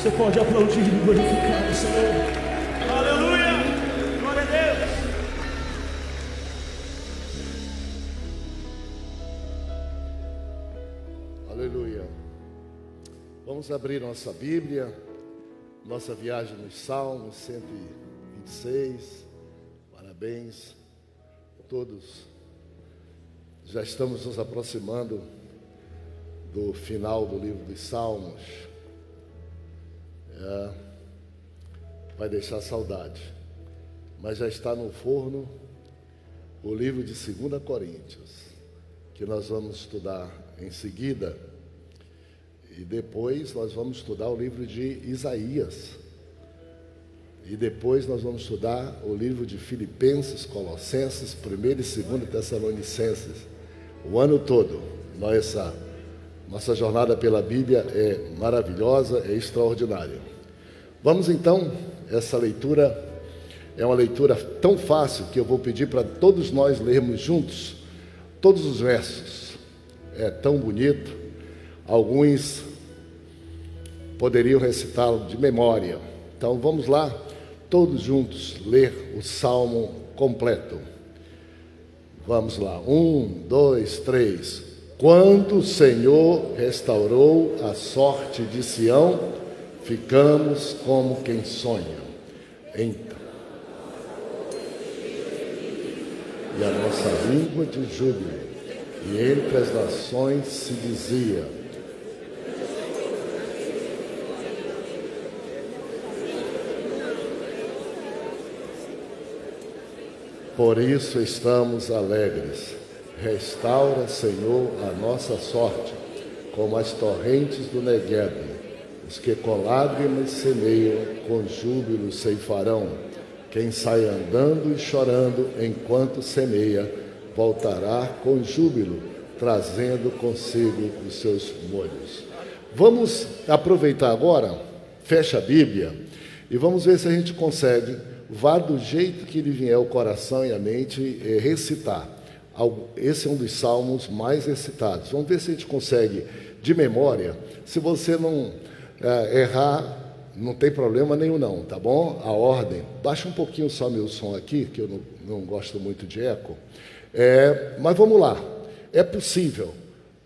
Você pode aplaudir e glorificar o Senhor. Aleluia! Glória a Deus! Aleluia! Vamos abrir nossa Bíblia, nossa viagem nos Salmos 126. Parabéns a todos. Já estamos nos aproximando do final do livro dos Salmos. Vai deixar saudade, mas já está no forno o livro de 2 Coríntios, que nós vamos estudar em seguida, e depois nós vamos estudar o livro de Isaías, e depois nós vamos estudar o livro de Filipenses, Colossenses, 1º e 2º Tessalonicenses. O ano todo, nossa jornada pela Bíblia é maravilhosa, é extraordinária. Vamos então, essa leitura é uma leitura tão fácil que eu vou pedir para todos nós lermos juntos todos os versos. É tão bonito, alguns poderiam recitá-lo de memória. Então vamos lá, todos juntos, ler o Salmo completo. Vamos lá, 1, 2, 3. Quando o Senhor restaurou a sorte de Sião, ficamos como quem sonha. Então, e a nossa língua de júbilo, e entre as nações se dizia: por isso estamos alegres. Restaura, Senhor, a nossa sorte, como as torrentes do Negueb. Os que com lágrimas semeiam, com júbilo ceifarão. Quem sai andando e chorando enquanto semeia, voltará com júbilo, trazendo consigo os seus molhos. Vamos aproveitar agora, fecha a Bíblia, e vamos ver se a gente consegue, vá do jeito que lhe vier o coração e a mente, recitar. Esse é um dos salmos mais recitados. Vamos ver se a gente consegue de memória. Se você não errar, não tem problema nenhum não, tá bom? A ordem, baixa um pouquinho só meu som aqui, que eu não gosto muito de eco. Mas vamos lá, é possível.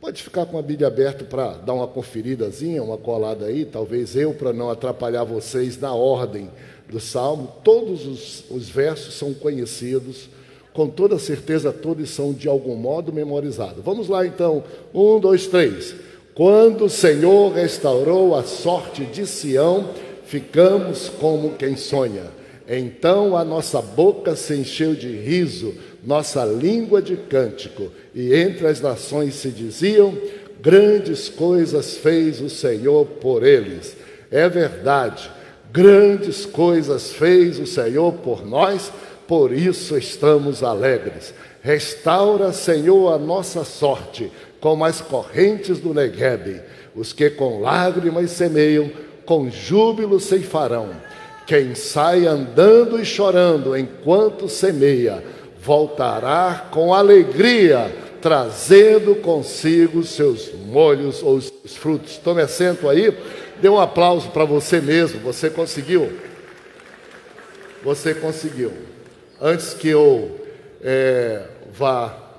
Pode ficar com a Bíblia aberta para dar uma conferidazinha, uma colada aí, talvez para não atrapalhar vocês na ordem do salmo. Todos os versos são conhecidos, com toda certeza todos são de algum modo memorizados. Vamos lá então, 1, 2, 3. Quando o Senhor restaurou a sorte de Sião, ficamos como quem sonha. Então a nossa boca se encheu de riso, nossa língua de cântico, e entre as nações se diziam: grandes coisas fez o Senhor por eles. É verdade, grandes coisas fez o Senhor por nós, por isso estamos alegres. Restaura, Senhor, a nossa sorte, como as correntes do Negueb. Os que com lágrimas semeiam, com júbilo ceifarão. Quem sai andando e chorando enquanto semeia, voltará com alegria, trazendo consigo seus molhos ou os frutos. Tome assento aí, dê um aplauso para você mesmo. Você conseguiu? Você conseguiu. Antes que eu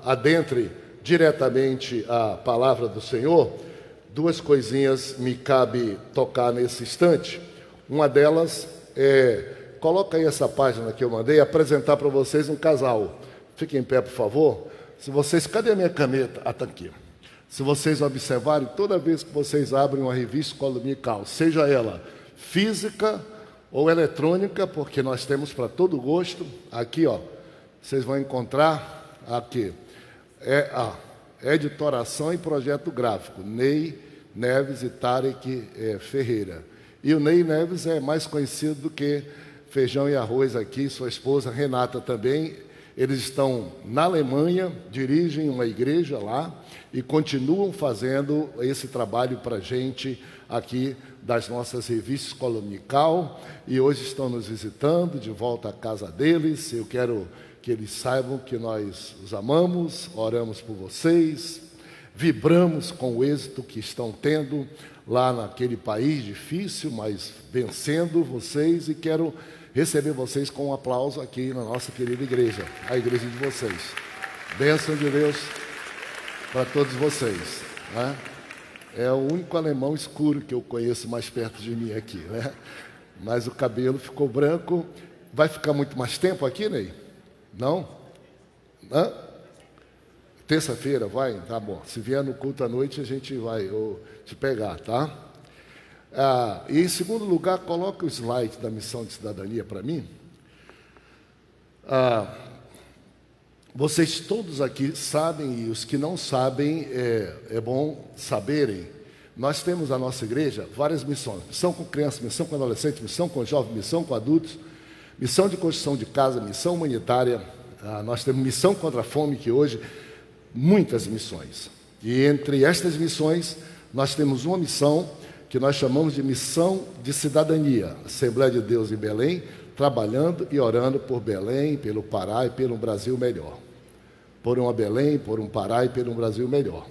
adentre diretamente a palavra do Senhor, duas coisinhas me cabe tocar nesse instante. Uma delas coloca aí essa página que eu mandei, apresentar para vocês um casal. Fiquem em pé, por favor. Cadê a minha caneta? Ah, está aqui. Se vocês observarem, toda vez que vocês abrem uma revista columnical, seja ela física ou eletrônica, porque nós temos para todo gosto, aqui, ó, vocês vão encontrar aqui, editoração e projeto gráfico, Ney Neves e Tarek Ferreira. E o Ney Neves é mais conhecido do que Feijão e Arroz aqui, sua esposa Renata também. Eles estão na Alemanha, dirigem uma igreja lá e continuam fazendo esse trabalho para a gente aqui das nossas revistas columnical, e hoje estão nos visitando de volta à casa deles. Eu quero que eles saibam que nós os amamos, oramos por vocês, vibramos com o êxito que estão tendo lá naquele país difícil, mas vencendo vocês, e quero receber vocês com um aplauso aqui na nossa querida igreja, a igreja de vocês. Bênção de Deus para todos vocês, né? É o único alemão escuro que eu conheço mais perto de mim aqui, né? Mas o cabelo ficou branco. Vai ficar muito mais tempo aqui, Ney? Não? Hã? Terça-feira, vai? Tá bom. Se vier no culto à noite, a gente vai te pegar, tá? E em segundo lugar, coloca o slide da missão de cidadania para mim. Vocês todos aqui sabem, e os que não sabem, é bom saberem. Nós temos na nossa igreja várias missões. Missão com crianças, missão com adolescentes, missão com jovens, missão com adultos, missão de construção de casa, missão humanitária. Nós temos missão contra a fome, que hoje, muitas missões. E entre estas missões, nós temos uma missão que nós chamamos de missão de cidadania. Assembleia de Deus em Belém, trabalhando e orando por Belém, pelo Pará e pelo Brasil melhor. Por uma Belém, por um Pará e pelo Brasil melhor.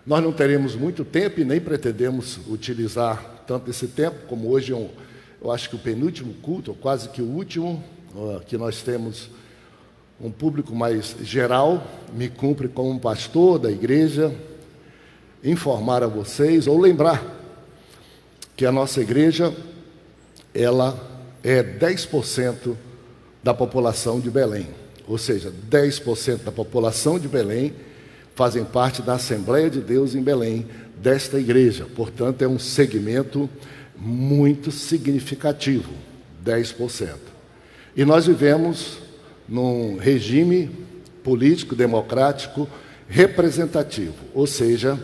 Nós não teremos muito tempo e nem pretendemos utilizar tanto esse tempo, como hoje eu acho que o penúltimo culto, ou quase que o último, que nós temos um público mais geral. Me cumpre como um pastor da igreja informar a vocês, ou lembrar, que a nossa igreja, ela é 10% da população de Belém. Ou seja, 10% da população de Belém fazem parte da Assembleia de Deus em Belém, desta igreja. Portanto, é um segmento muito significativo, 10%. E nós vivemos num regime político, democrático, representativo. Ou seja,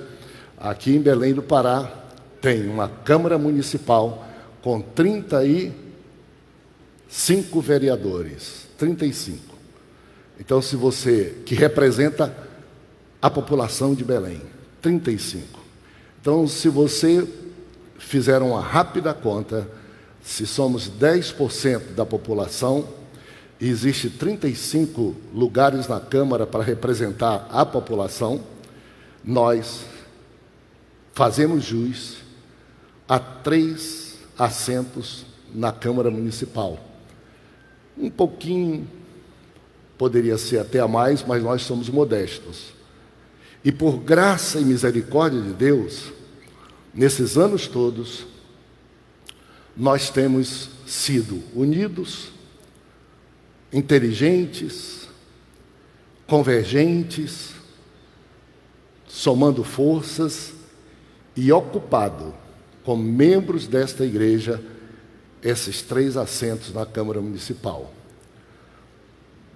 aqui em Belém do Pará, tem uma Câmara Municipal com 35 vereadores. 35. Então, se você, que representa a população de Belém, 35. Então, se você fizer uma rápida conta, se somos 10% da população, e existe 35 lugares na Câmara para representar a população, nós fazemos jus a 3 assentos na Câmara Municipal. Um pouquinho, poderia ser até a mais, mas nós somos modestos. E por graça e misericórdia de Deus, nesses anos todos, nós temos sido unidos, inteligentes, convergentes, somando forças e ocupado, como membros desta igreja, esses 3 assentos na Câmara Municipal.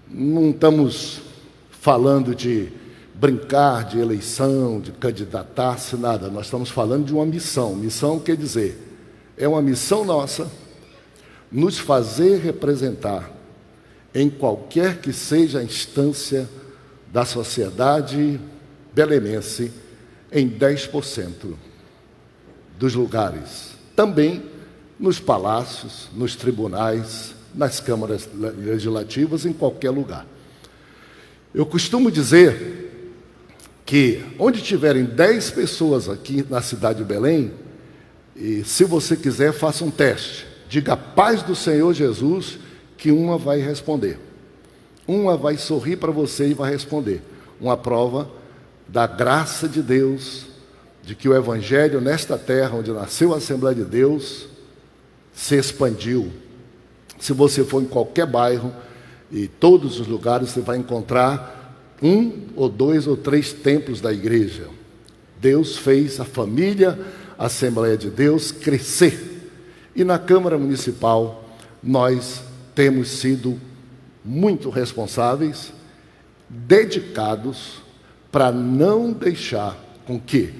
Não estamos falando de brincar de eleição, de candidatar-se, nada. Nós estamos falando de uma missão. Missão quer dizer, é uma missão nossa, nos fazer representar em qualquer que seja a instância da sociedade belemense, em 10% dos lugares. Também nos palácios, nos tribunais, nas câmaras legislativas, em qualquer lugar. Eu costumo dizer que onde tiverem 10 pessoas aqui na cidade de Belém, e se você quiser, faça um teste. Diga a paz do Senhor Jesus, que uma vai responder. Uma vai sorrir para você e vai responder. Uma prova da graça de Deus, de que o Evangelho nesta terra, onde nasceu a Assembleia de Deus, se expandiu. Se você for em qualquer bairro, e todos os lugares, você vai encontrar 1 ou 2 ou 3 templos da igreja. Deus fez a família, a Assembleia de Deus, crescer. E na Câmara Municipal, nós temos sido muito responsáveis, dedicados, para não deixar com que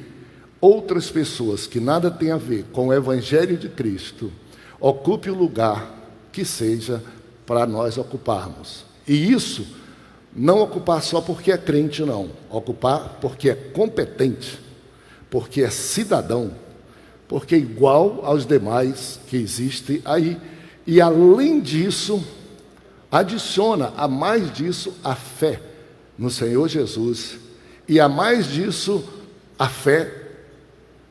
outras pessoas que nada têm a ver com o Evangelho de Cristo ocupem o lugar que seja para nós ocuparmos. E isso, não ocupar só porque é crente, não. Ocupar porque é competente, porque é cidadão, porque é igual aos demais que existem aí. E, além disso, adiciona a mais disso a fé no Senhor Jesus, e a mais disso, a fé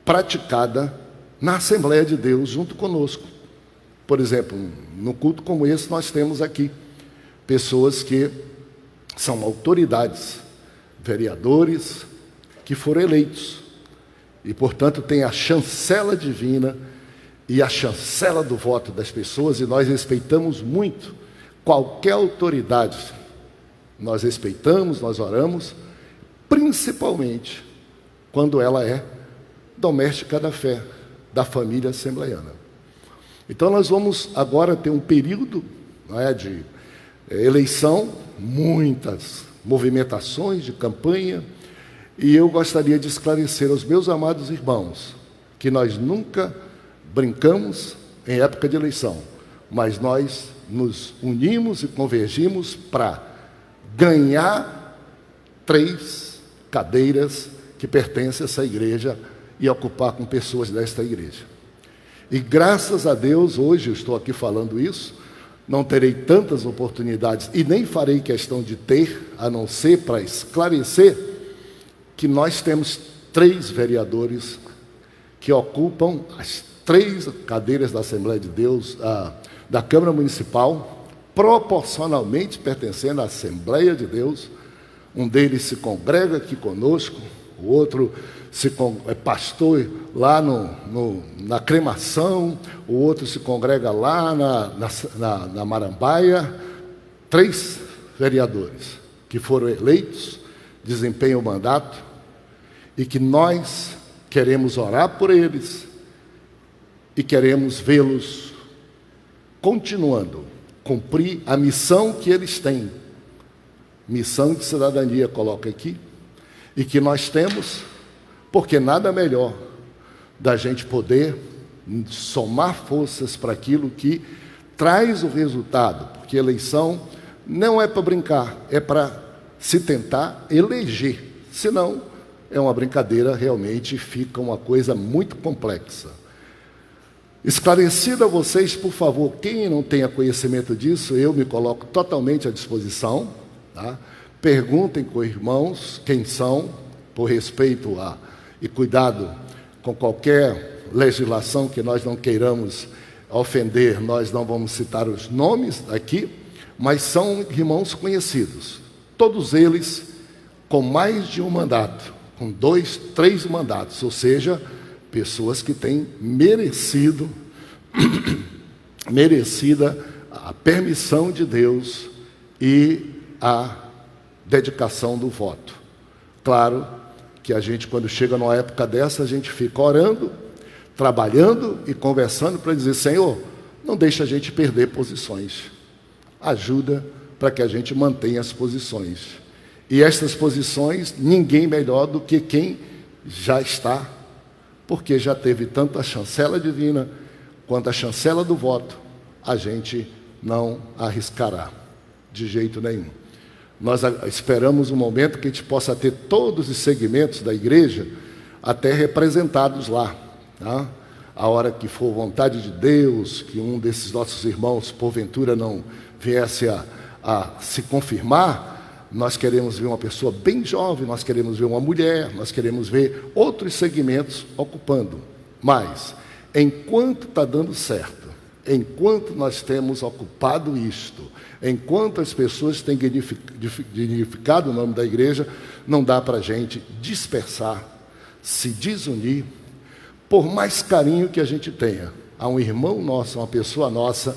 praticada na Assembleia de Deus junto conosco. Por exemplo, no culto como esse nós temos aqui pessoas que são autoridades, vereadores que foram eleitos e, portanto, têm a chancela divina e a chancela do voto das pessoas, e nós respeitamos muito qualquer autoridade. Nós respeitamos, nós oramos, principalmente quando ela é doméstica da fé, da família assembleiana. Então nós vamos agora ter um período, não é, de eleição, muitas movimentações de campanha, e eu gostaria de esclarecer aos meus amados irmãos que nós nunca brincamos em época de eleição, mas nós nos unimos e convergimos para ganhar 3 cadeiras que pertencem a essa igreja e ocupar com pessoas desta igreja. E graças a Deus, hoje eu estou aqui falando isso, não terei tantas oportunidades e nem farei questão de ter, a não ser para esclarecer que nós temos 3 vereadores que ocupam as 3 cadeiras da Assembleia de Deus, da Câmara Municipal, proporcionalmente pertencendo à Assembleia de Deus. Um deles se congrega aqui conosco, o outro é pastor lá na cremação, o outro se congrega lá na Marambaia. 3 vereadores que foram eleitos, desempenham o mandato, e que nós queremos orar por eles e queremos vê-los continuando, cumprir a missão que eles têm, missão de cidadania, coloca aqui, e que nós temos, porque nada melhor da gente poder somar forças para aquilo que traz o resultado, porque eleição não é para brincar, é para se tentar eleger, senão é uma brincadeira, realmente fica uma coisa muito complexa. Esclarecido a vocês, por favor, quem não tenha conhecimento disso, eu me coloco totalmente à disposição, tá? Perguntem com irmãos quem são, por respeito e cuidado com qualquer legislação que nós não queiramos ofender, nós não vamos citar os nomes aqui, mas são irmãos conhecidos, todos eles com mais de um mandato, com 2, 3 mandatos, ou seja, pessoas que têm merecida a permissão de Deus e a dedicação do voto. Claro que a gente, quando chega numa época dessa, a gente fica orando, trabalhando e conversando para dizer: Senhor, não deixa a gente perder posições, ajuda para que a gente mantenha as posições. E estas posições, ninguém melhor do que quem já está, porque já teve tanto a chancela divina quanto a chancela do voto, a gente não arriscará de jeito nenhum. Nós esperamos um momento que a gente possa ter todos os segmentos da igreja até representados lá, tá? A hora que for vontade de Deus, que um desses nossos irmãos, porventura, não viesse a se confirmar, nós queremos ver uma pessoa bem jovem, nós queremos ver uma mulher, nós queremos ver outros segmentos ocupando. Mas, enquanto está dando certo, enquanto nós temos ocupado isto, enquanto as pessoas têm dignificado o nome da igreja, não dá para a gente dispersar, se desunir, por mais carinho que a gente tenha a um irmão nosso, a uma pessoa nossa.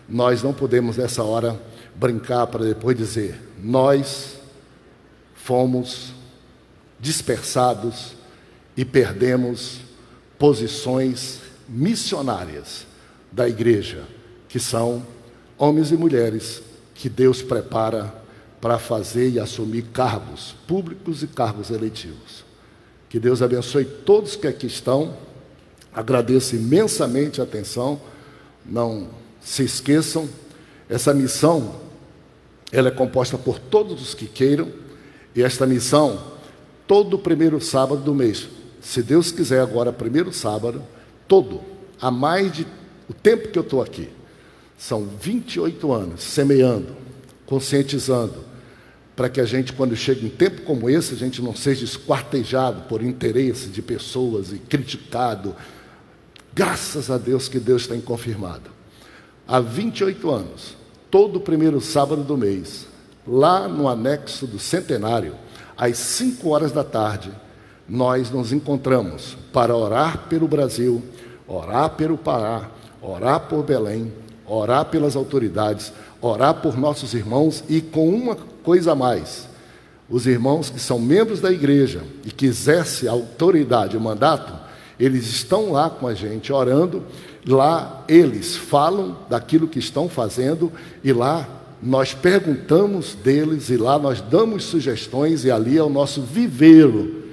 Nós não podemos nessa hora brincar para depois dizer: nós fomos dispersados e perdemos posições missionárias da igreja, que são homens e mulheres que Deus prepara para fazer e assumir cargos públicos e cargos eletivos. Que Deus abençoe todos que aqui estão. Agradeço imensamente a atenção. Não se esqueçam, essa missão, ela é composta por todos os que queiram, e esta missão, todo primeiro sábado do mês, se Deus quiser agora, primeiro sábado, todo, há mais de o tempo que eu estou aqui, são 28 anos, semeando, conscientizando, para que a gente, quando chega em tempo como esse, a gente não seja esquartejado por interesse de pessoas e criticado. Graças a Deus que Deus tem confirmado. Há 28 anos, todo primeiro sábado do mês, lá no anexo do Centenário, às 5 horas da tarde, nós nos encontramos para orar pelo Brasil, orar pelo Pará, orar por Belém, orar pelas autoridades, orar por nossos irmãos e com uma coisa a mais. Os irmãos que são membros da igreja e que exercem a autoridade, o mandato, eles estão lá com a gente orando. Lá eles falam daquilo que estão fazendo e lá nós perguntamos deles e lá nós damos sugestões e ali é o nosso viveiro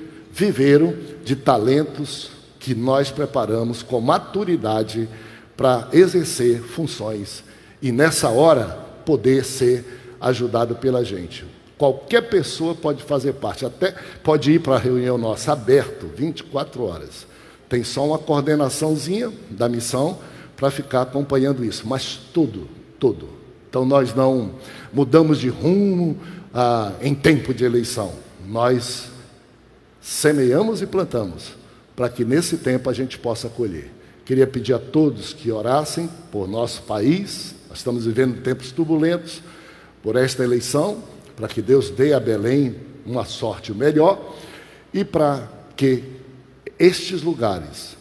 de talentos que nós preparamos com maturidade para exercer funções e nessa hora poder ser ajudado pela gente. Qualquer pessoa pode fazer parte, até pode ir para a reunião nossa, aberto, 24 horas. Tem só uma coordenaçãozinha da missão para ficar acompanhando isso, mas tudo. Então nós não mudamos de rumo em tempo de eleição. Nós semeamos e plantamos para que nesse tempo a gente possa colher. Queria pedir a todos que orassem por nosso país. Nós estamos vivendo tempos turbulentos por esta eleição, para que Deus dê a Belém uma sorte melhor e para que estes lugares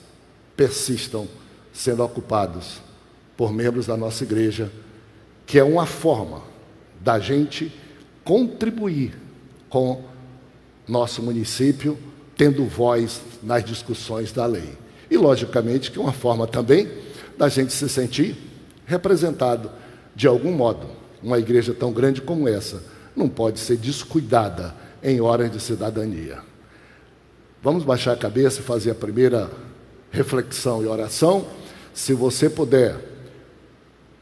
persistam sendo ocupados por membros da nossa igreja, que é uma forma da gente contribuir com nosso município, tendo voz nas discussões da lei. E, logicamente, que é uma forma também da gente se sentir representado de algum modo. Uma igreja tão grande como essa não pode ser descuidada em horas de cidadania. Vamos baixar a cabeça e fazer a primeira reflexão e oração. Se você puder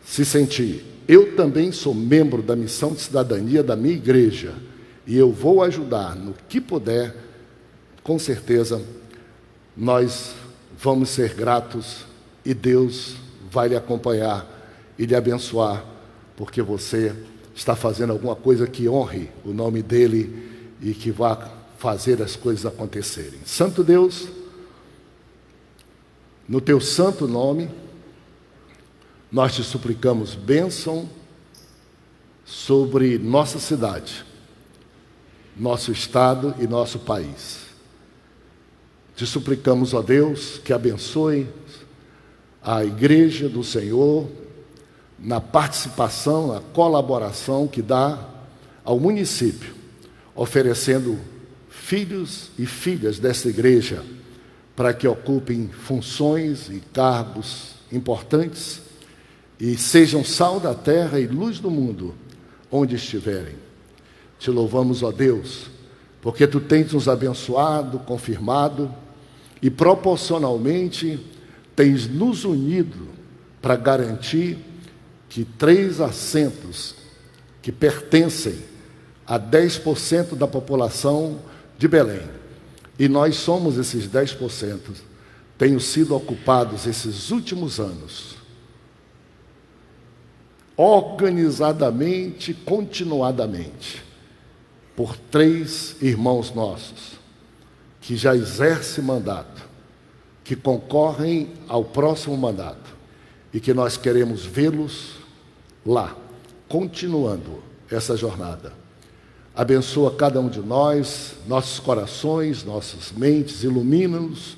se sentir, eu também sou membro da missão de cidadania da minha igreja e eu vou ajudar no que puder, com certeza nós vamos ser gratos e Deus vai lhe acompanhar e lhe abençoar, porque você está fazendo alguma coisa que honre o nome dele e que vá fazer as coisas acontecerem. Santo Deus, no teu santo nome, nós te suplicamos bênção sobre nossa cidade, nosso estado e nosso país. Te suplicamos, ó Deus, que abençoe a igreja do Senhor na participação, na colaboração que dá ao município, oferecendo filhos e filhas dessa igreja para que ocupem funções e cargos importantes e sejam sal da terra e luz do mundo onde estiverem. Te louvamos, ó Deus, porque Tu tens nos abençoado, confirmado e proporcionalmente tens nos unido para garantir que 3 assentos que pertencem a 10% da população de Belém, e nós somos esses 10%, tenham sido ocupados esses últimos anos, organizadamente, continuadamente, por 3 irmãos nossos, que já exercem mandato, que concorrem ao próximo mandato, e que nós queremos vê-los lá, continuando essa jornada. Abençoa cada um de nós, nossos corações, nossas mentes, ilumina-nos,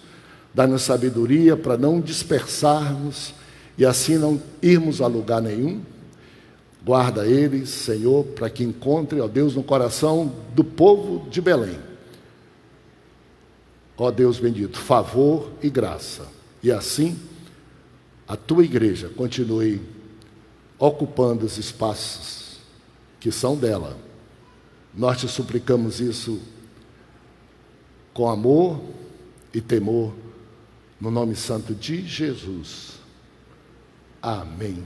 dá-nos sabedoria para não dispersarmos e assim não irmos a lugar nenhum. Guarda eles, Senhor, para que encontre, ó Deus, no coração do povo de Belém, ó Deus bendito, favor e graça. E assim, a Tua igreja continue ocupando os espaços que são dela. Nós te suplicamos isso com amor e temor, no nome santo de Jesus. Amém.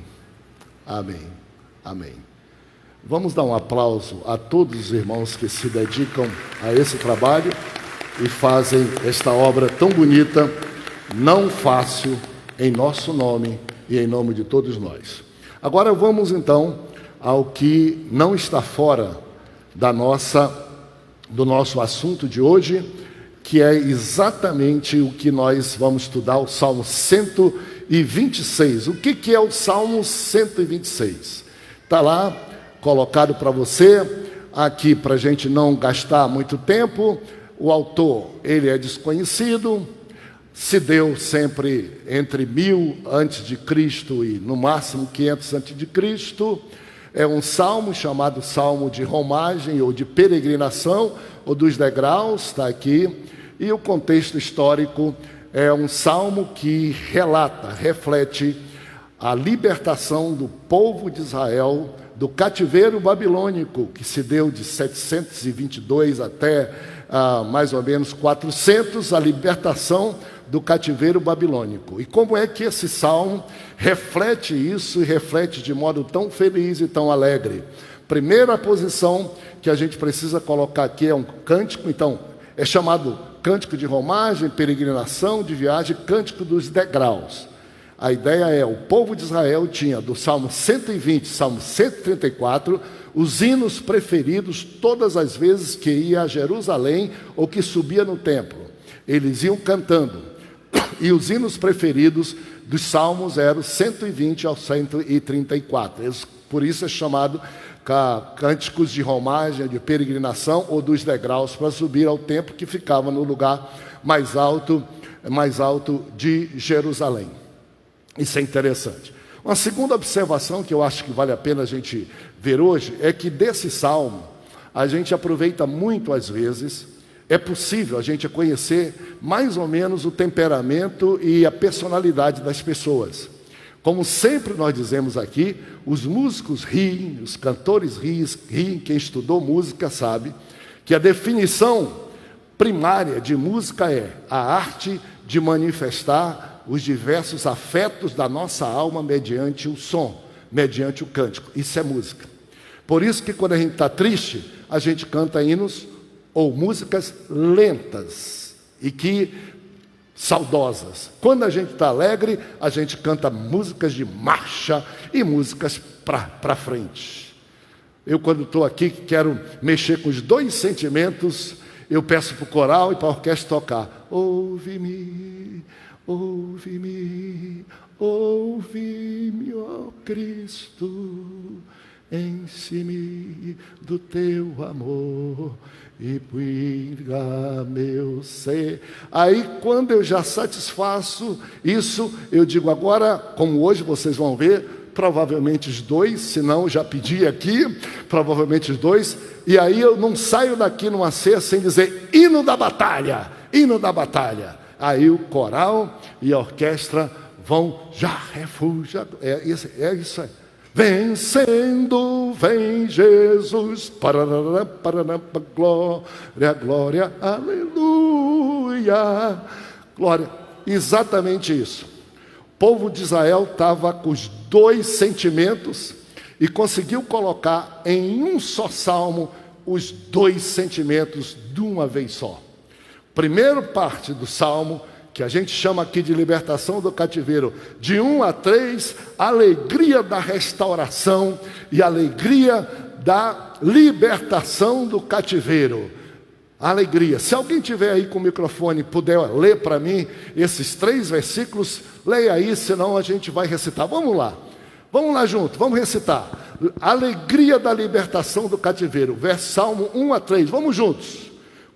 Amém. Amém. Vamos dar um aplauso a todos os irmãos que se dedicam a esse trabalho e fazem esta obra tão bonita, não fácil, em nosso nome e em nome de todos nós. Agora vamos então ao que não está fora do nosso assunto de hoje, que é exatamente o que nós vamos estudar, o Salmo 126. O que é o Salmo 126? Está lá, colocado para você, aqui para a gente não gastar muito tempo. O autor, ele é desconhecido, se deu sempre entre 1000 antes de Cristo e no máximo 500 antes de Cristo. É um salmo chamado Salmo de Romagem ou de Peregrinação, ou dos degraus, está aqui. E o contexto histórico é um salmo que reflete a libertação do povo de Israel do cativeiro babilônico, que se deu de 722 até mais ou menos 400, a libertação do cativeiro babilônico. E como é que esse salmo reflete isso e reflete de modo tão feliz e tão alegre? Primeira posição que a gente precisa colocar aqui é um cântico, então é chamado cântico de romagem, peregrinação, de viagem, cântico dos degraus. A ideia é, o povo de Israel tinha do Salmo 120, Salmo 134, os hinos preferidos todas as vezes que ia a Jerusalém ou que subia no templo. Eles iam cantando. E os hinos preferidos dos salmos eram 120 ao 134. Por isso é chamado cânticos de romagem, de peregrinação ou dos degraus para subir ao templo que ficava no lugar mais alto de Jerusalém. Isso é interessante. Uma segunda observação que eu acho que vale a pena a gente ver hoje é que desse salmo a gente aproveita muito às vezes, é possível a gente conhecer mais ou menos o temperamento e a personalidade das pessoas. Como sempre nós dizemos aqui, os músicos riem, os cantores riem, quem estudou música sabe que a definição primária de música é a arte de manifestar os diversos afetos da nossa alma mediante o som, mediante o cântico. Isso é música. Por isso que quando a gente está triste, a gente canta hinos ou músicas lentas e que saudosas. Quando a gente está alegre, a gente canta músicas de marcha e músicas para frente. Eu, quando estou aqui, quero mexer com os dois sentimentos, eu peço para o coral e para a orquestra tocar. Ouve-me, ouve-me, ouve-me, ó Cristo, enche-me do teu amor e purifica meu ser. Aí, quando eu já satisfaço isso, eu digo agora, como hoje vocês vão ver, provavelmente os dois, se não, já pedi aqui, provavelmente os dois, e aí eu não saio daqui numa ceia sem dizer hino da batalha, hino da batalha. Aí o coral e a orquestra vão, já refugia, é isso aí. Vencendo, vem Jesus, parará, parará, glória, glória, aleluia, glória, exatamente isso. O povo de Israel estava com os dois sentimentos e conseguiu colocar em um só salmo os dois sentimentos de uma vez só. Primeira parte do salmo, que a gente chama aqui de libertação do cativeiro, de 1 a 3, alegria da restauração e alegria da libertação do cativeiro. Alegria. Se alguém tiver aí com o microfone, puder ler para mim esses 3 versículos, leia aí, senão a gente vai recitar. Vamos lá junto, vamos recitar. Alegria da libertação do cativeiro, Salmo 1 a 3, vamos juntos.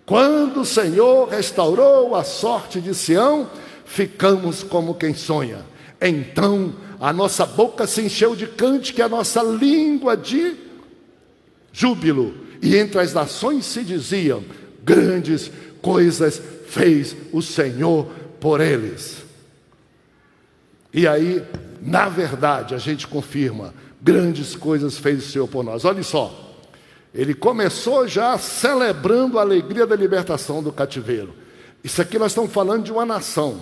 Quando o Senhor restaurou a sorte de Sião, ficamos como quem sonha. Então a nossa boca se encheu de cântico e a nossa língua de júbilo. E entre as nações se diziam, grandes coisas fez o Senhor por eles. E aí, na verdade, a gente confirma, grandes coisas fez o Senhor por nós. Olha só. Ele começou já celebrando a alegria da libertação do cativeiro. Isso aqui nós estamos falando de uma nação.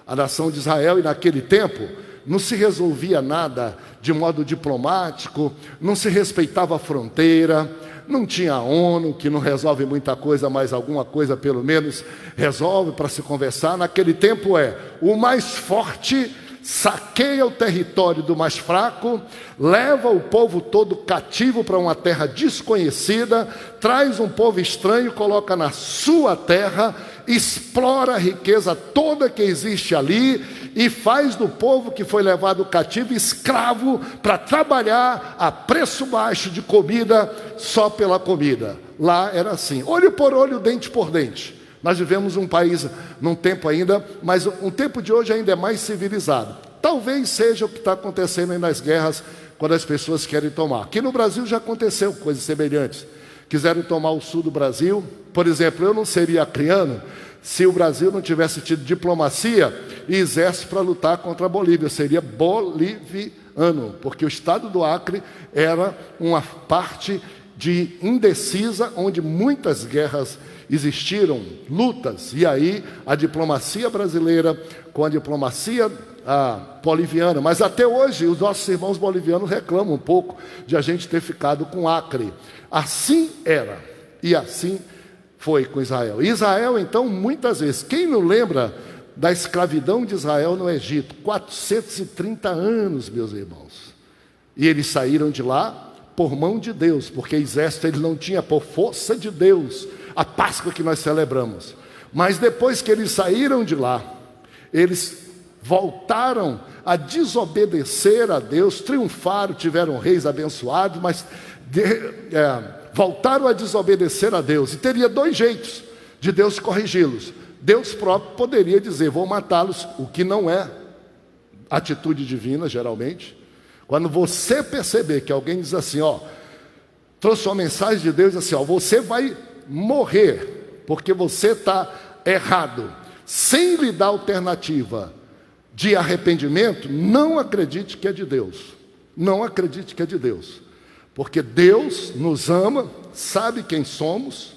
A nação de Israel, e naquele tempo, não se resolvia nada de modo diplomático, não se respeitava a fronteira, não tinha a ONU, que não resolve muita coisa, mas alguma coisa pelo menos resolve para se conversar. Naquele tempo o mais forte saqueia o território do mais fraco, leva o povo todo cativo para uma terra desconhecida, traz um povo estranho, coloca na sua terra, explora a riqueza toda que existe ali e faz do povo que foi levado cativo escravo para trabalhar a preço baixo de comida, só pela comida. Lá era assim, olho por olho, dente por dente. Nós vivemos um país, num tempo ainda, mas um tempo de hoje ainda é mais civilizado. Talvez seja o que está acontecendo aí nas guerras, quando as pessoas querem tomar. Aqui no Brasil já aconteceu coisas semelhantes. Quiseram tomar o sul do Brasil. Por exemplo, eu não seria acreano se o Brasil não tivesse tido diplomacia e exército para lutar contra a Bolívia. Eu seria boliviano, porque o estado do Acre era uma parte de indecisa, onde muitas guerras existiram, lutas, e aí a diplomacia brasileira com a diplomacia boliviana, mas até hoje os nossos irmãos bolivianos reclamam um pouco de a gente ter ficado com Acre. Assim era, e assim foi com Israel. Israel, então, muitas vezes, quem não lembra da escravidão de Israel no Egito? 430 anos, meus irmãos. E eles saíram de lá por mão de Deus, porque exército ele não tinha, por força de Deus, a Páscoa que nós celebramos. Mas depois que eles saíram de lá, eles voltaram a desobedecer a Deus, triunfaram, tiveram reis abençoados, mas voltaram a desobedecer a Deus. E teria dois jeitos de Deus corrigi-los. Deus próprio poderia dizer, vou matá-los, o que não é atitude divina, geralmente. Quando você perceber que alguém diz assim, trouxe uma mensagem de Deus assim, você vai morrer, porque você está errado, sem lhe dar alternativa de arrependimento, não acredite que é de Deus. Não acredite que é de Deus. Porque Deus nos ama, sabe quem somos.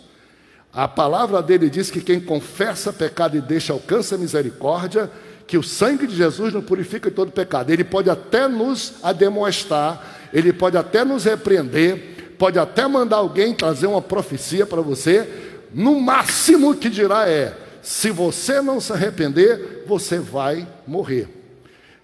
A palavra dele diz que quem confessa pecado e deixa alcança misericórdia, que o sangue de Jesus nos purifica de todo pecado. Ele pode até nos ademoestar, ele pode até nos repreender, pode até mandar alguém trazer uma profecia para você. No máximo que dirá se você não se arrepender, você vai morrer.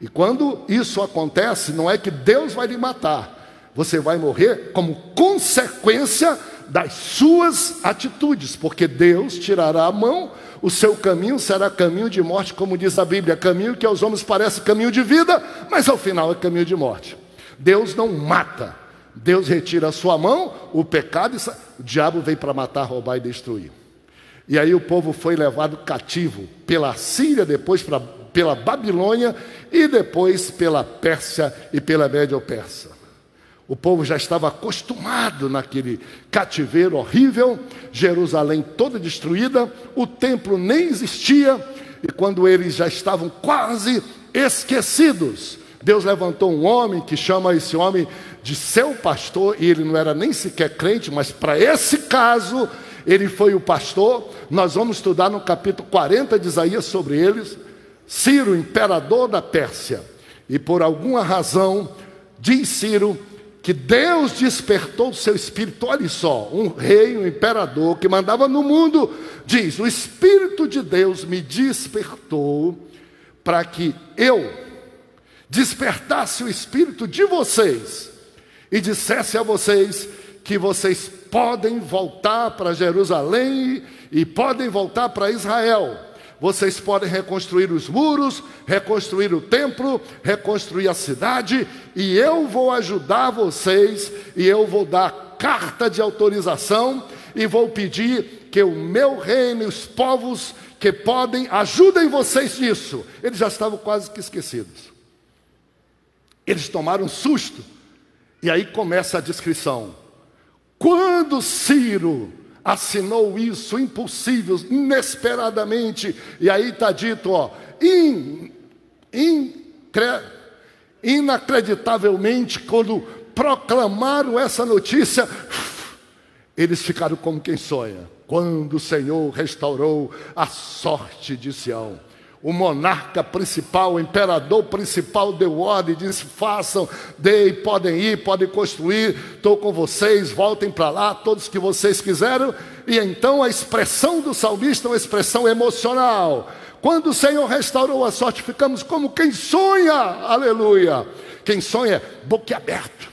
E quando isso acontece, não é que Deus vai lhe matar, você vai morrer como consequência das suas atitudes, porque Deus tirará a mão, o seu caminho será caminho de morte, como diz a Bíblia, caminho que aos homens parece caminho de vida, mas ao final é caminho de morte. Deus não mata, Deus retira a sua mão, o pecado, o diabo vem para matar, roubar e destruir. E aí o povo foi levado cativo pela Síria, depois pela Babilônia e depois pela Pérsia e pela Médio-Persa. O povo já estava acostumado naquele cativeiro horrível, Jerusalém toda destruída, o templo nem existia, e quando eles já estavam quase esquecidos, Deus levantou um homem que chama esse homem de seu pastor, e ele não era nem sequer crente, mas para esse caso, ele foi o pastor. Nós vamos estudar no capítulo 40 de Isaías sobre eles. Ciro, imperador da Pérsia, e por alguma razão, diz Ciro, que Deus despertou o seu espírito. Olha só, um rei, um imperador que mandava no mundo, diz, o Espírito de Deus me despertou para que eu despertasse o espírito de vocês e dissesse a vocês que vocês podem voltar para Jerusalém e podem voltar para Israel. Vocês podem reconstruir os muros, reconstruir o templo, reconstruir a cidade, e eu vou ajudar vocês, e eu vou dar carta de autorização, e vou pedir que o meu reino e os povos que podem, ajudem vocês nisso. Eles já estavam quase que esquecidos. Eles tomaram um susto, e aí começa a descrição. Quando Ciro assinou isso, impossível, inesperadamente, e aí está dito, inacreditavelmente, quando proclamaram essa notícia, eles ficaram como quem sonha. Quando o Senhor restaurou a sorte de Sião. o monarca principal, o imperador principal deu ordem, disse: façam, deem, podem ir, podem construir, estou com vocês, voltem para lá, todos que vocês quiseram. E então a expressão do salmista é uma expressão emocional. Quando o Senhor restaurou a sorte, ficamos como quem sonha, aleluia. Quem sonha é boquiaberto,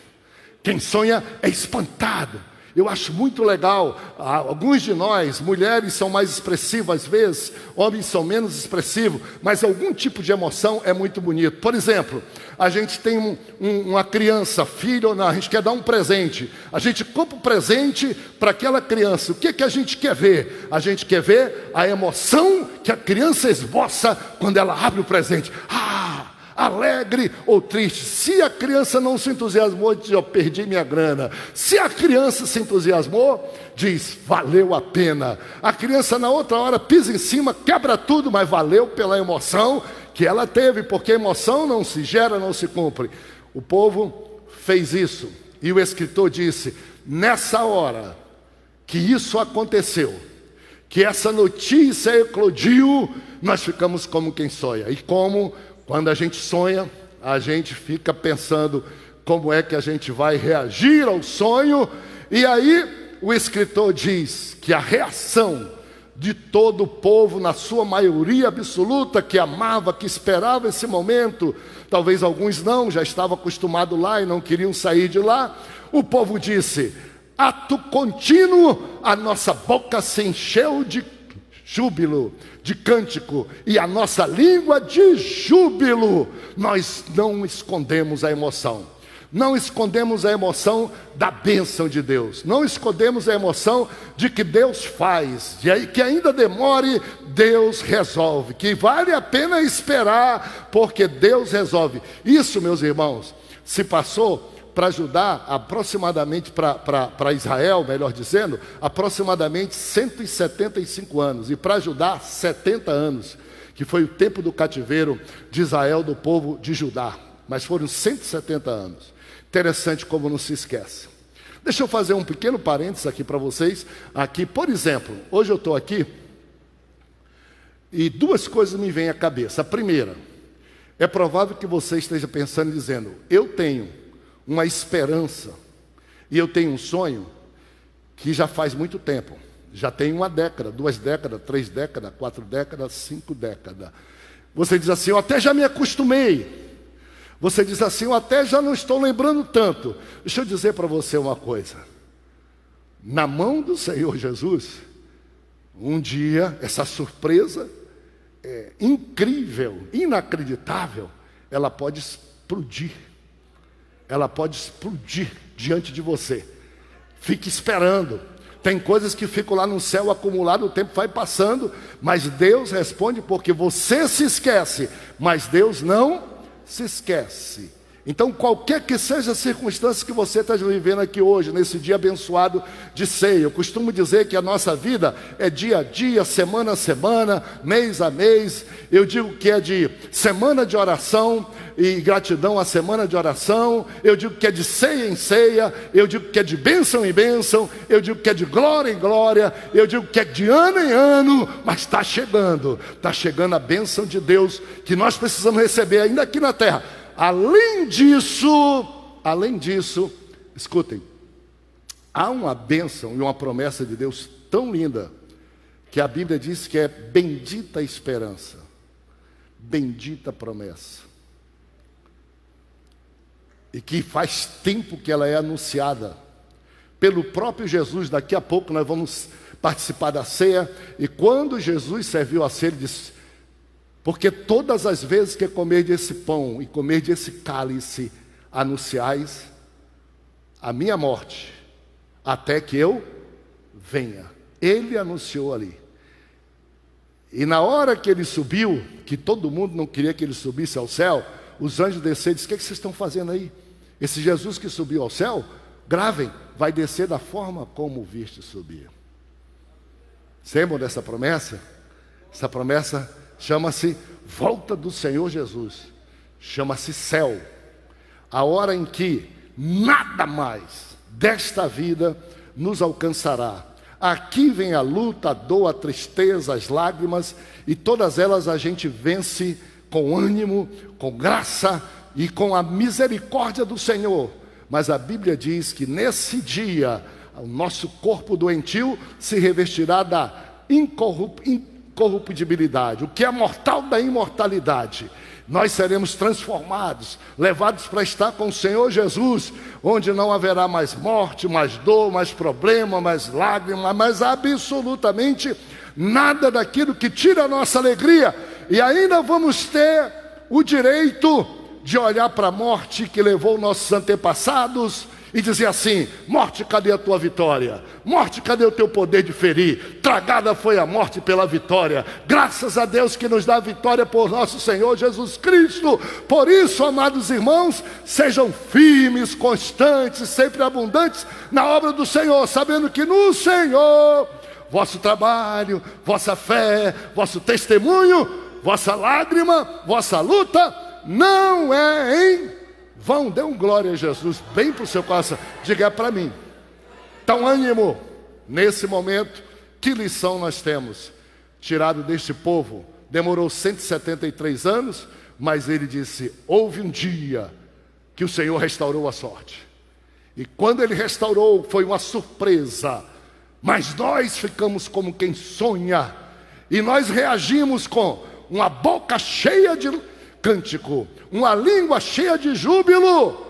quem sonha é espantado. Eu acho muito legal, alguns de nós, mulheres são mais expressivas às vezes, homens são menos expressivos, mas algum tipo de emoção é muito bonito. Por exemplo, a gente tem uma criança, filho ou não, a gente quer dar um presente, a gente compra um presente para aquela criança. O que a gente quer ver? A gente quer ver a emoção que a criança esboça quando ela abre o presente. Alegre ou triste. Se a criança não se entusiasmou, diz: eu perdi minha grana. Se a criança se entusiasmou, diz: valeu a pena. A criança na outra hora pisa em cima, quebra tudo, mas valeu pela emoção que ela teve, porque a emoção não se gera, não se cumpre. O povo fez isso, e o escritor disse: nessa hora que isso aconteceu, que essa notícia eclodiu, nós ficamos como quem sonha. E como quando a gente sonha, a gente fica pensando como é que a gente vai reagir ao sonho. E aí o escritor diz que a reação de todo o povo, na sua maioria absoluta, que amava, que esperava esse momento, talvez alguns não, já estavam acostumados lá e não queriam sair de lá, o povo disse: ato contínuo, a nossa boca se encheu de júbilo, de cântico, e a nossa língua de júbilo. Nós não escondemos a emoção, não escondemos a emoção da bênção de Deus, não escondemos a emoção de que Deus faz, e aí que ainda demore, Deus resolve, que vale a pena esperar, porque Deus resolve. Isso, meus irmãos, se passou para Judá, aproximadamente para Israel, melhor dizendo, aproximadamente 175 anos, e para Judá 70 anos, que foi o tempo do cativeiro de Israel, do povo de Judá, mas foram 170 anos. Interessante como não se esquece. Deixa eu fazer um pequeno parênteses aqui para vocês. Aqui, por exemplo, hoje eu estou aqui e duas coisas me vêm à cabeça. A primeira, é provável que você esteja pensando e dizendo: eu tenho uma esperança e eu tenho um sonho que já faz muito tempo, já tem 1 década, 2 décadas, 3 décadas, 4 décadas, 5 décadas. Você diz assim: eu até já me acostumei. Você diz assim: eu até já não estou lembrando tanto. Deixa eu dizer para você uma coisa: na mão do Senhor Jesus, um dia essa surpresa incrível, inacreditável, ela pode explodir. Ela pode explodir diante de você. Fique esperando. Tem coisas que ficam lá no céu acumulado, o tempo vai passando, mas Deus responde, porque você se esquece, mas Deus não se esquece. Então, qualquer que seja a circunstância que você está vivendo aqui hoje, nesse dia abençoado de ceia, eu costumo dizer que a nossa vida é dia a dia, semana a semana, mês a mês. Eu digo que é de semana de oração e gratidão a semana de oração. Eu digo que é de ceia em ceia. Eu digo que é de bênção em bênção. Eu digo que é de glória em glória. Eu digo que é de ano em ano. Mas está chegando a bênção de Deus que nós precisamos receber ainda aqui na terra. Além disso, escutem, há uma bênção e uma promessa de Deus tão linda, que a Bíblia diz que é bendita a esperança, bendita a promessa, e que faz tempo que ela é anunciada pelo próprio Jesus. Daqui a pouco nós vamos participar da ceia, e quando Jesus serviu a ceia, ele disse: porque todas as vezes que comer desse pão e comer desse cálice, anunciais a minha morte, até que eu venha. Ele anunciou ali. E na hora que ele subiu, que todo mundo não queria que ele subisse ao céu, os anjos desceram e disseram: o que vocês estão fazendo aí? Esse Jesus que subiu ao céu, gravem, vai descer da forma como viste subir. Você lembra dessa promessa? Essa promessa chama-se volta do Senhor Jesus, chama-se céu, a hora em que nada mais desta vida nos alcançará, Aqui vem a luta, a dor, a tristeza, as lágrimas, e todas elas a gente vence com ânimo, com graça e com a misericórdia do Senhor. Mas a Bíblia diz que nesse dia, o nosso corpo doentio se revestirá da incorruptibilidade, o que é mortal da imortalidade. Nós seremos transformados, levados para estar com o Senhor Jesus, onde não haverá mais morte, mais dor, mais problema, mais lágrima, mas absolutamente nada daquilo que tira a nossa alegria. E ainda vamos ter o direito de olhar para a morte que levou nossos antepassados e dizer assim: morte, cadê a tua vitória? Morte, cadê o teu poder de ferir? Tragada foi a morte pela vitória. Graças a Deus que nos dá a vitória por nosso Senhor Jesus Cristo. Por isso, amados irmãos, sejam firmes, constantes, sempre abundantes na obra do Senhor, sabendo que no Senhor vosso trabalho, vossa fé, vosso testemunho, vossa lágrima, vossa luta não é em vão. Dê um glória a Jesus bem para o seu coração. Diga para mim. Então, ânimo. Nesse momento, que lição nós temos? Tirado deste povo, demorou 173 anos, mas ele disse: houve um dia que o Senhor restaurou a sorte. E quando ele restaurou, foi uma surpresa. Mas nós ficamos como quem sonha. E nós reagimos com uma boca cheia de cântico, uma língua cheia de júbilo.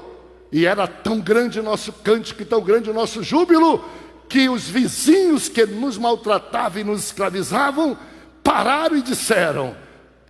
E era tão grande o nosso cântico e tão grande o nosso júbilo, que os vizinhos que nos maltratavam e nos escravizavam pararam e disseram: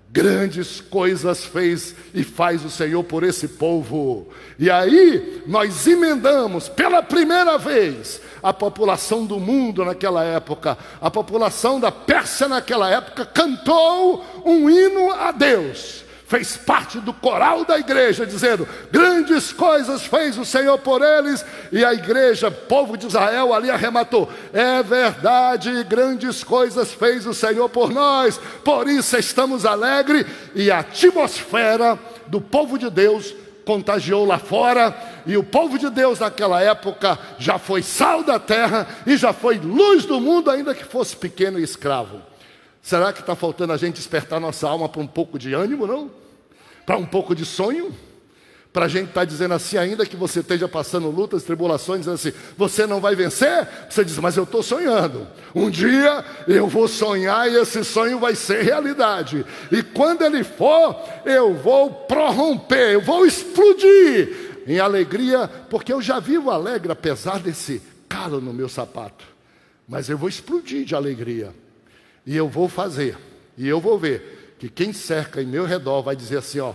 grandes coisas fez e faz o Senhor por esse povo. E aí nós emendamos pela primeira vez a população do mundo naquela época, a população da Pérsia naquela época cantou um hino a Deus. Fez parte do coral da igreja, dizendo: grandes coisas fez o Senhor por eles. E a igreja, povo de Israel, ali arrematou: é verdade, grandes coisas fez o Senhor por nós, por isso estamos alegres. E a atmosfera do povo de Deus contagiou lá fora. E o povo de Deus naquela época já foi sal da terra e já foi luz do mundo, ainda que fosse pequeno e escravo. Será que está faltando a gente despertar nossa alma para um pouco de ânimo, não? Para um pouco de sonho? Para a gente estar dizendo assim, ainda que você esteja passando lutas, tribulações, dizendo assim: você não vai vencer? Você diz: mas eu estou sonhando. Um dia eu vou sonhar e esse sonho vai ser realidade. E quando ele for, eu vou prorromper, eu vou explodir em alegria, porque eu já vivo alegre, apesar desse calo no meu sapato. Mas eu vou explodir de alegria. E eu vou fazer, e eu vou ver que quem cerca em meu redor vai dizer assim: ó,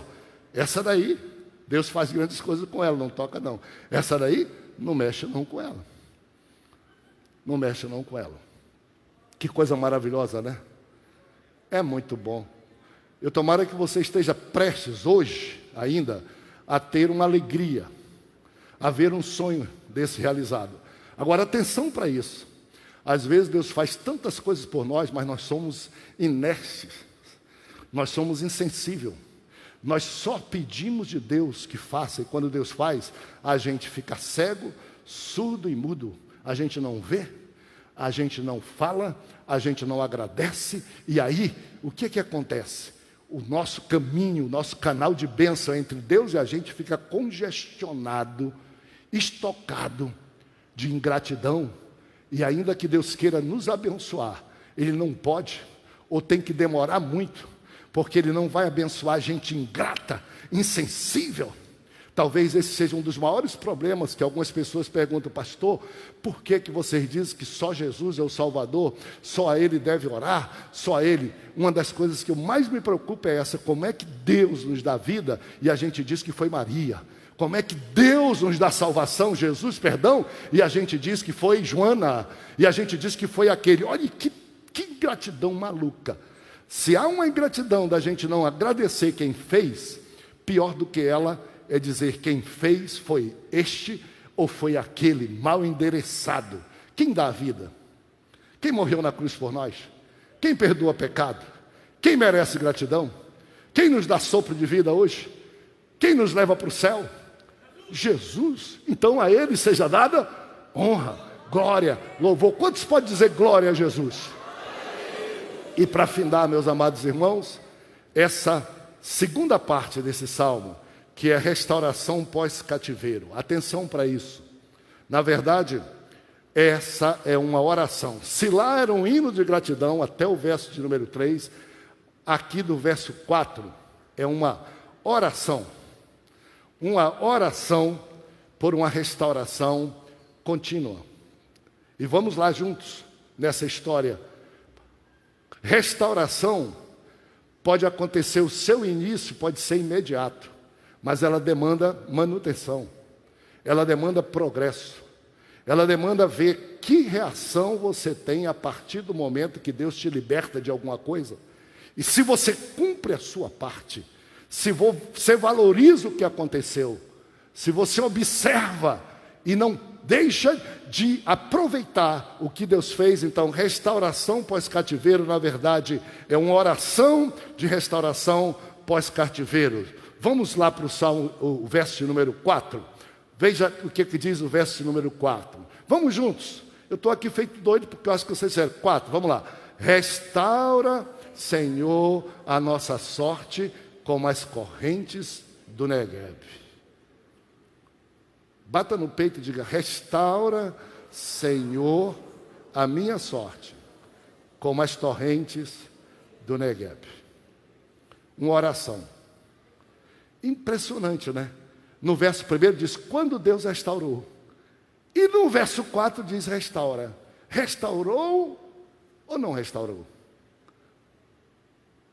essa daí, Deus faz grandes coisas com ela, não toca não. Essa daí, não mexe não com ela. Não mexe não com ela. Que coisa maravilhosa, né? É muito bom. Eu tomara que você esteja prestes hoje, ainda, a ter uma alegria, a ver um sonho desse realizado. Agora, atenção para isso. Às vezes Deus faz tantas coisas por nós, mas nós somos inertes, nós somos insensíveis. Nós só pedimos de Deus que faça, e quando Deus faz, a gente fica cego, surdo e mudo. A gente não vê, a gente não fala, a gente não agradece. E aí, o que acontece? O nosso caminho, o nosso canal de bênção entre Deus e a gente fica congestionado, estocado de ingratidão. E ainda que Deus queira nos abençoar, Ele não pode, ou tem que demorar muito, porque Ele não vai abençoar gente ingrata, insensível. Talvez esse seja um dos maiores problemas que algumas pessoas perguntam: pastor, por que vocês dizem que só Jesus é o Salvador, só a Ele deve orar, só a Ele? Uma das coisas que eu mais me preocupo é essa: como é que Deus nos dá vida e a gente diz que foi Maria? Como é que Deus nos dá salvação, Jesus, perdão, e a gente diz que foi Joana, e a gente diz que foi aquele? Olha que ingratidão maluca. Se há uma ingratidão da gente não agradecer quem fez, pior do que ela é dizer quem fez foi este ou foi aquele mal endereçado. Quem dá a vida? Quem morreu na cruz por nós? Quem perdoa pecado? Quem merece gratidão? Quem nos dá sopro de vida hoje? Quem nos leva para o céu? Jesus. Então a Ele seja dada honra, glória, louvor. Quantos podem dizer glória a Jesus? E para findar, meus amados irmãos, essa segunda parte desse salmo, que é restauração pós-cativeiro. Atenção para isso. Na verdade, essa é uma oração. Se lá era um hino de gratidão, até o verso de número 3, aqui do verso 4, é uma oração. Uma oração por uma restauração contínua. E vamos lá juntos nessa história. Restauração pode acontecer, o seu início pode ser imediato, mas ela demanda manutenção, ela demanda progresso, ela demanda ver que reação você tem a partir do momento que Deus te liberta de alguma coisa. E se você cumpre a sua parte, se você valoriza o que aconteceu, se você observa e não deixa de aproveitar o que Deus fez, então restauração pós-cativeiro, na verdade, é uma oração de restauração pós-cativeiro. Vamos lá para o Salmo, o verso número 4. Veja o que diz o verso número 4. Vamos juntos. Eu estou aqui feito doido porque eu acho que vocês disseram 4. Vamos lá. Restaura, Senhor, a nossa sorte como as correntes do Negueb. Bata no peito e diga: restaura, Senhor, a minha sorte, como as torrentes do Negueb. Uma oração. Impressionante, né? No verso 1 diz, quando Deus restaurou. E no verso 4 diz, restaura. Restaurou ou não restaurou?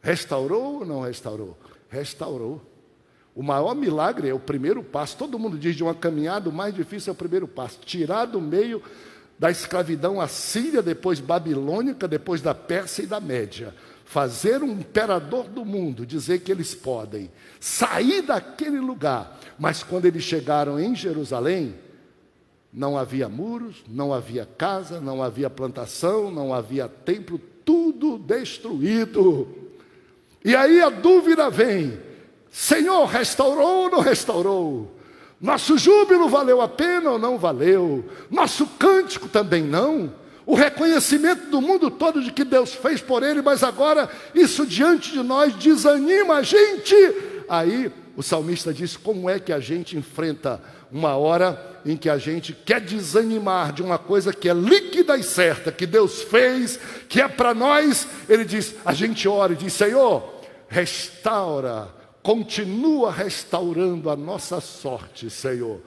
Restaurou ou não restaurou? Restaurou. O maior milagre é o primeiro passo. Todo mundo diz de uma caminhada, o mais difícil é o primeiro passo. Tirar do meio da escravidão assíria, depois babilônica, depois da Pérsia e da Média. Fazer um imperador do mundo dizer que eles podem sair daquele lugar. Mas quando eles chegaram em Jerusalém, não havia muros, não havia casa, não havia plantação, não havia templo, tudo destruído. E aí a dúvida vem: Senhor, restaurou ou não restaurou? Nosso júbilo valeu a pena ou não valeu? Nosso cântico também não? O reconhecimento do mundo todo de que Deus fez por ele, mas agora isso diante de nós desanima a gente. Aí o salmista diz, como é que a gente enfrenta uma hora em que a gente quer desanimar de uma coisa que é líquida e certa, que Deus fez, que é para nós? Ele diz, a gente ora e diz, Senhor, restaura, continua restaurando a nossa sorte, Senhor,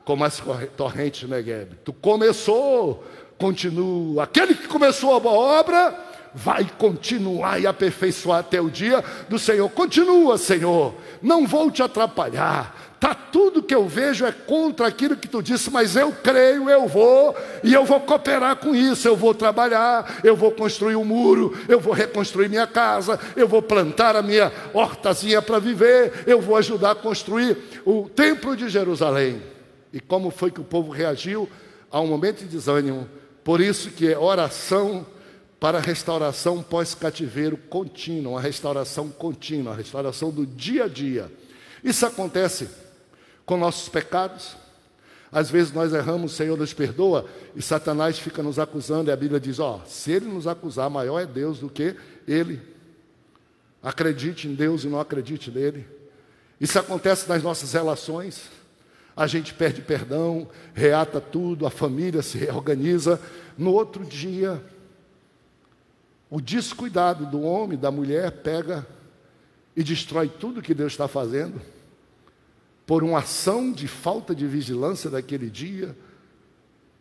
como as torrentes de Negueb. Tu começou, continua. Aquele que começou a boa obra vai continuar e aperfeiçoar até o dia do Senhor. Continua, Senhor, não vou te atrapalhar. Tudo que eu vejo é contra aquilo que tu disse, mas eu creio, eu vou, e eu vou cooperar com isso. Eu vou trabalhar, eu vou construir um muro, eu vou reconstruir minha casa, eu vou plantar a minha hortazinha para viver, eu vou ajudar a construir o templo de Jerusalém. E como foi que o povo reagiu a um momento de desânimo? Por isso que é oração para restauração pós-cativeiro contínua, uma restauração contínua, a restauração do dia a dia. Isso acontece com nossos pecados. Às vezes nós erramos, o Senhor nos perdoa, e Satanás fica nos acusando, e a Bíblia diz, se ele nos acusar, maior é Deus do que ele. Acredite em Deus e não acredite nele. Isso acontece nas nossas relações. A gente perde perdão, reata tudo, a família se reorganiza. No outro dia, o descuidado do homem, da mulher, pega e destrói tudo que Deus está fazendo, por uma ação de falta de vigilância daquele dia,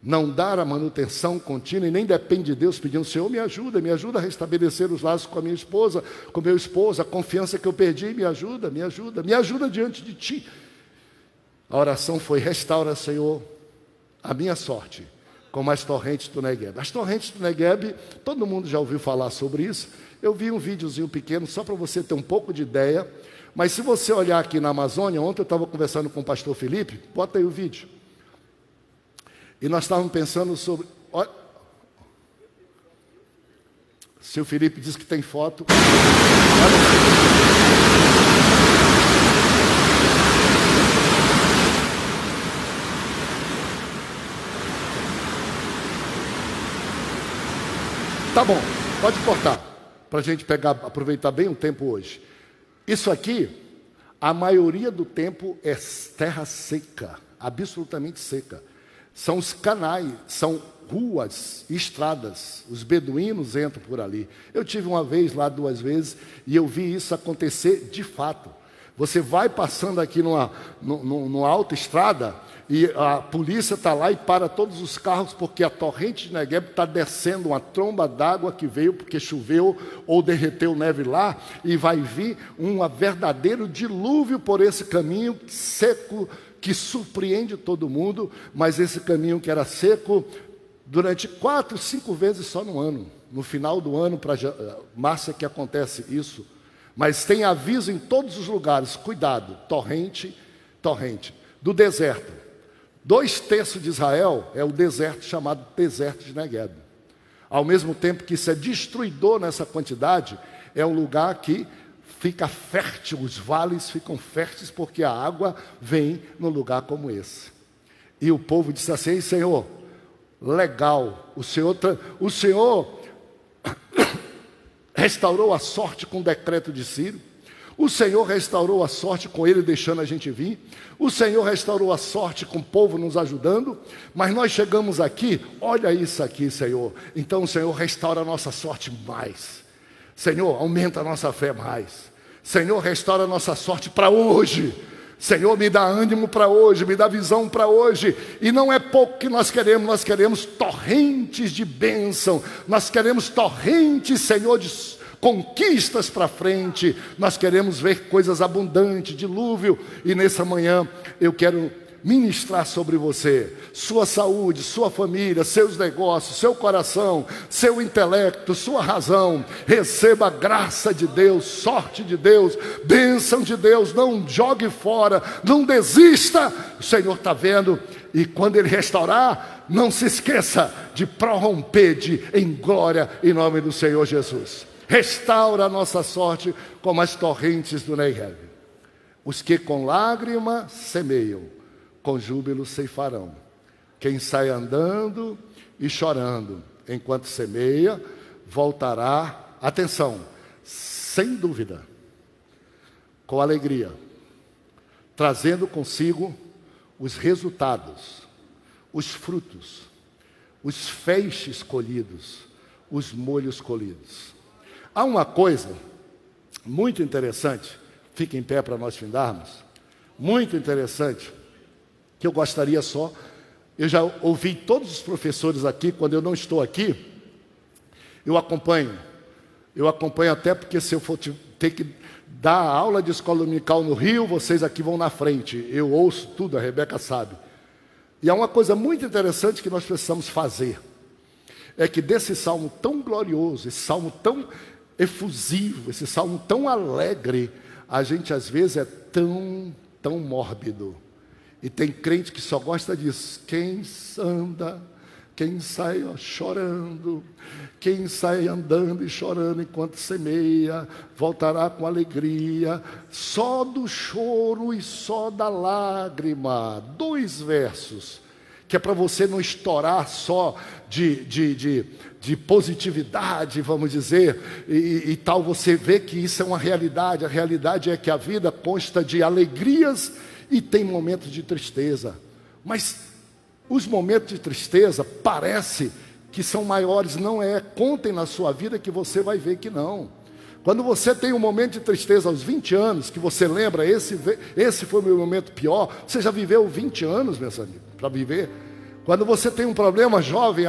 não dar a manutenção contínua, e nem depende de Deus, pedindo, Senhor, me ajuda a restabelecer os laços com a minha esposa, com meu esposo, a confiança que eu perdi, me ajuda diante de Ti. A oração foi, restaura, Senhor, a minha sorte, como as torrentes do Negueb. As torrentes do Negueb, todo mundo já ouviu falar sobre isso. Eu vi um videozinho pequeno, só para você ter um pouco de ideia. Mas se você olhar aqui na Amazônia, ontem eu estava conversando com o pastor Felipe, bota aí o vídeo. E nós estávamos pensando sobre... Se o Felipe diz que tem foto... Tá bom, pode cortar, para a gente aproveitar bem o tempo hoje. Isso aqui, a maioria do tempo é terra seca, absolutamente seca. São os canais, são ruas, estradas, os beduínos entram por ali. Eu tive uma vez lá, 2 vezes, e eu vi isso acontecer de fato. Você vai passando aqui numa autoestrada, e a polícia está lá e para todos os carros, porque a torrente de Negueb está descendo uma tromba d'água que veio porque choveu ou derreteu neve lá, e vai vir um verdadeiro dilúvio por esse caminho seco, que surpreende todo mundo, mas esse caminho que era seco, durante 4, 5 vezes só no ano. No final do ano, para março é que acontece isso. Mas tem aviso em todos os lugares, cuidado, torrente, torrente. Do deserto, 2/3 de Israel é o deserto chamado deserto de Negueb. Ao mesmo tempo que isso é destruidor nessa quantidade, é um lugar que fica fértil, os vales ficam férteis porque a água vem num lugar como esse. E o povo disse assim: Senhor, legal, o Senhor restaurou a sorte com o decreto de Ciro, o Senhor restaurou a sorte com ele deixando a gente vir, o Senhor restaurou a sorte com o povo nos ajudando, mas nós chegamos aqui, olha isso aqui, Senhor. Então o Senhor restaura a nossa sorte mais, Senhor, aumenta a nossa fé mais, Senhor, restaura a nossa sorte para hoje, Senhor, me dá ânimo para hoje, me dá visão para hoje. E não é pouco que nós queremos torrentes de bênção, nós queremos torrentes, Senhor, de conquistas para frente, nós queremos ver coisas abundantes, dilúvio. E nessa manhã eu quero ministrar sobre você, sua saúde, sua família, seus negócios, seu coração, seu intelecto, sua razão. Receba a graça de Deus, sorte de Deus, bênção de Deus. Não jogue fora, não desista. O Senhor está vendo, e quando Ele restaurar, não se esqueça de prorromper em glória em nome do Senhor Jesus. Restaura a nossa sorte como as torrentes do Negueb. Os que com lágrima semeiam, com júbilo ceifarão. Quem sai andando e chorando enquanto semeia, voltará, atenção, sem dúvida, com alegria, trazendo consigo os resultados, os frutos, os feixes colhidos, os molhos colhidos. Há uma coisa muito interessante, fique em pé para nós findarmos, muito interessante, que eu gostaria só, eu já ouvi todos os professores aqui, quando eu não estou aqui, eu acompanho até porque se eu for ter que dar aula de escola dominical no Rio, vocês aqui vão na frente, eu ouço tudo, a Rebeca sabe. E há uma coisa muito interessante que nós precisamos fazer, é que desse salmo tão glorioso, esse salmo tão efusivo, esse salmo tão alegre, a gente às vezes é tão mórbido. E tem crente que só gosta disso. Quem sai chorando, quem sai andando e chorando enquanto semeia, voltará com alegria. Só do choro e só da lágrima. 2 versos, que é para você não estourar só de positividade, vamos dizer, e tal. Você vê que isso é uma realidade. A realidade é que a vida consta de alegrias e tem momentos de tristeza, mas os momentos de tristeza parece que são maiores. Não é, contem na sua vida que você vai ver que não. Quando você tem um momento de tristeza aos 20 anos, que você lembra, esse foi o meu momento pior, você já viveu 20 anos, meus amigos, para viver. Quando você tem um problema jovem,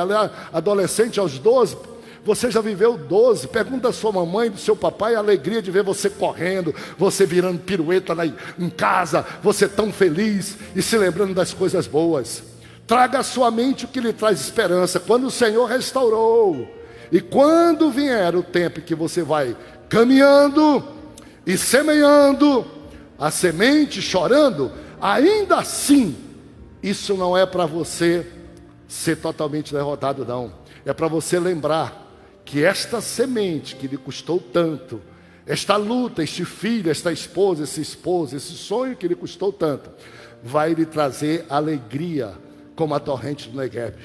adolescente aos 12, você já viveu 12, pergunta da sua mamãe, do seu papai, a alegria de ver você correndo, você virando pirueta em casa, você tão feliz e se lembrando das coisas boas. Traga à sua mente o que lhe traz esperança, quando o Senhor restaurou. E quando vier o tempo que você vai caminhando e semeando, a semente chorando, ainda assim, isso não é para você ser totalmente derrotado, não. É para você lembrar que esta semente que lhe custou tanto, esta luta, este filho, esta esposa, esse sonho que lhe custou tanto, vai lhe trazer alegria como a torrente do Negueb.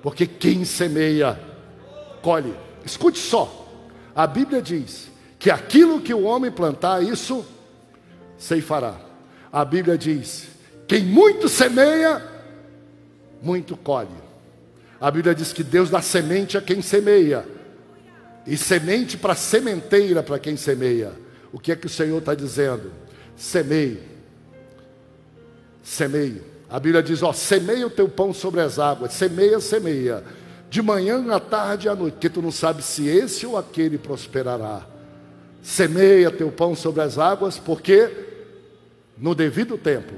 Porque quem semeia, colhe. Escute só, a Bíblia diz que aquilo que o homem plantar, isso ceifará. A Bíblia diz, quem muito semeia, muito colhe. A Bíblia diz que Deus dá semente a quem semeia, e semente para sementeira para quem semeia. O que é que o Senhor está dizendo? Semeie. Semeie. A Bíblia diz, semeia o teu pão sobre as águas. Semeia, semeia. De manhã, à tarde e à noite. Porque tu não sabe se esse ou aquele prosperará. Semeia teu pão sobre as águas, porque no devido tempo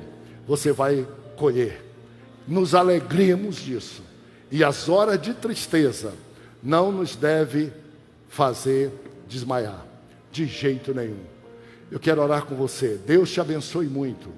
você vai colher. Nos alegremos disso. E as horas de tristeza não nos deve fazer desmaiar. De jeito nenhum. Eu quero orar com você. Deus te abençoe muito.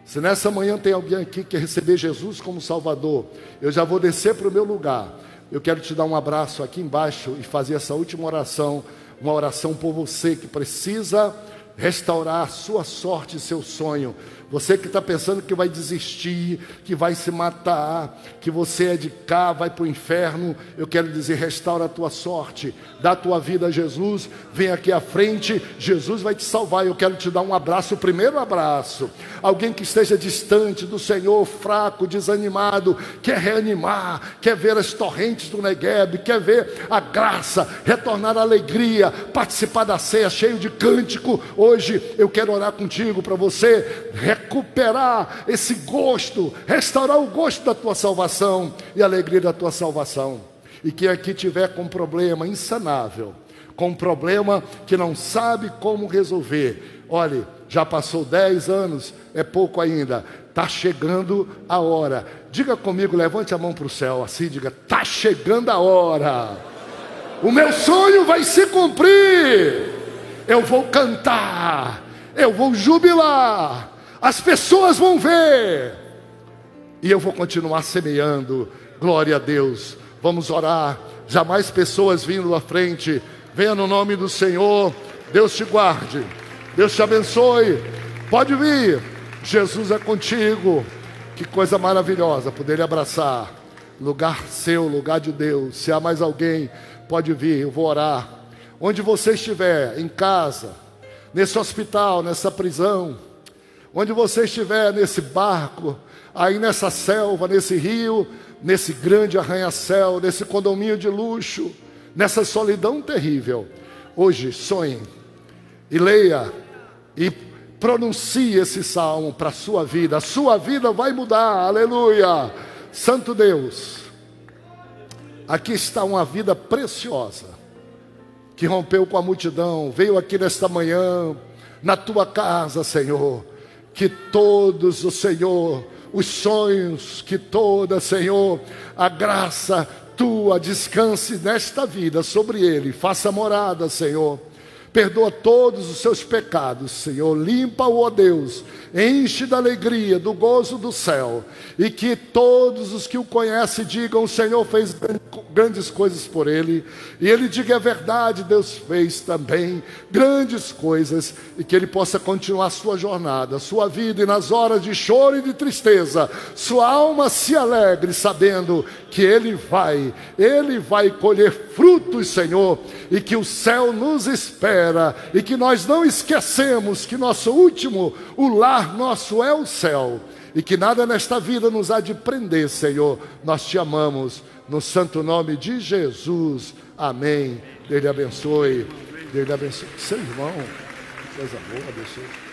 Se nessa manhã tem alguém aqui que quer receber Jesus como Salvador, eu já vou descer para o meu lugar. Eu quero te dar um abraço aqui embaixo e fazer essa última oração. Uma oração por você que precisa restaurar a sua sorte e seu sonho. Você que está pensando que vai desistir, que vai se matar, que você é de cá, vai para o inferno, eu quero dizer, restaura a tua sorte, dá a tua vida a Jesus, vem aqui à frente, Jesus vai te salvar. Eu quero te dar um abraço, o primeiro abraço. Alguém que esteja distante do Senhor, fraco, desanimado, quer reanimar, quer ver as torrentes do Negueb, quer ver a graça, retornar a alegria, participar da ceia cheio de cântico. Hoje eu quero orar contigo para você recuperar esse gosto, restaurar o gosto da tua salvação e a alegria da tua salvação. E quem aqui tiver com problema insanável, com um problema que não sabe como resolver, olhe, já passou 10 anos, é pouco ainda, está chegando a hora. Diga comigo, levante a mão para o céu, assim, diga, está chegando a hora, o meu sonho vai se cumprir, eu vou cantar, eu vou jubilar, as pessoas vão ver, e eu vou continuar semeando. Glória a Deus. Vamos orar. Já mais pessoas vindo à frente. Venha no nome do Senhor. Deus te guarde, Deus te abençoe. Pode vir, Jesus é contigo. Que coisa maravilhosa poder lhe abraçar. Lugar seu, lugar de Deus. Se há mais alguém, pode vir, eu vou orar. Onde você estiver, em casa, nesse hospital, nessa prisão, onde você estiver, nesse barco, aí nessa selva, nesse rio, nesse grande arranha-céu, nesse condomínio de luxo, nessa solidão terrível, hoje sonhe e leia e pronuncie esse salmo para a sua vida vai mudar, aleluia. Santo Deus, aqui está uma vida preciosa, que rompeu com a multidão, veio aqui nesta manhã, na tua casa, Senhor. Que todos, o Senhor, os sonhos, que toda, Senhor, a graça tua descanse nesta vida sobre ele, faça morada, Senhor. Perdoa todos os seus pecados, Senhor. Limpa-o, ó Deus. Enche da alegria, do gozo do céu. E que todos os que o conhecem digam, o Senhor fez grandes coisas por ele. E ele diga, é verdade, Deus fez também grandes coisas. E que ele possa continuar a sua jornada, a sua vida. E nas horas de choro e de tristeza, sua alma se alegre, sabendo que ele vai colher frutos, Senhor. E que o céu nos espera. E que nós não esquecemos que nosso último, o lar nosso é o céu. E que nada nesta vida nos há de prender, Senhor. Nós te amamos, no santo nome de Jesus. Amém. Deus lhe abençoe. Deus lhe abençoe. Seu irmão, que coisa boa, abençoe.